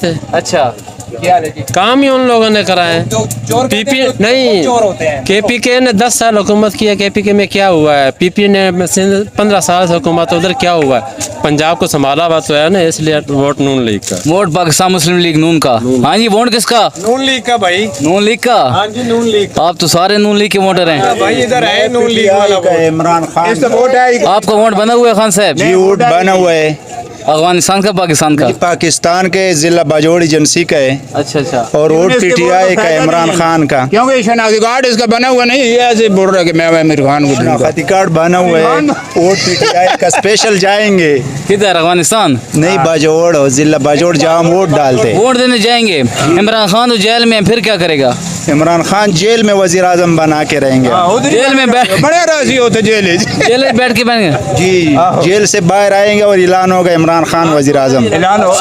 थे। अच्छा, क्या हाल है जी? काम ही उन लोगों ने करा है। चोर कहते पीपी हैं, नहीं, चोर होते हैं। केपीके ने 10 साल हुकूमत किया। केपीके में क्या हुआ है? पीपी ने 15 साल से हुकूमत, उधर क्या हुआ है? पंजाब को संभाला हुआ तो है ना, इसलिए वोट नून लीग का। वोट पाकिस्तान मुस्लिम लीग नून का। हाँ जी, वोट किसका? नून लीग का भाई। नून लीग का। हाँ जी, नून लीग आप तो सारे नून लीग के वोटर हैं। भाई, इधर है नून लीग वाला वोट। इमरान खान इसका वोट है। आपका वोट बना हुआ है खान साहब? जी वोट बना हुआ है। अफगानिस्तान का, पाकिस्तान का? पाकिस्तान के जिला बाजोड़ एजेंसी का है अच्छा अच्छा। और वोट पीटीआई का है, इमरान खान का। क्योंकि शनाख्ती कार्ड इसका बना हुआ नहीं, ये ऐसे बोल रहा है कि मैं आमिर खान को दूंगा। शनाख्ती कार्ड बना हुआ है, वोट पीटीआई का स्पेशल जाएंगे। किधर? अफगानिस्तान? नहीं, बाजोड़ और जिला बाजोड़ जहाँ हम वोट डालते। वोट देने जाएंगे। इमरान खान तो जेल में, फिर क्या करेगा? इमरान खान जेल में वजीर आजम बना के रहेंगे। जेल में बैठ, बड़े राजी होते जेल जेल में बैठ के बनेंगे। जी, जेल से बाहर आएंगे और ऐलान होगा इमरान खान वजीर आजम। ऐलान हो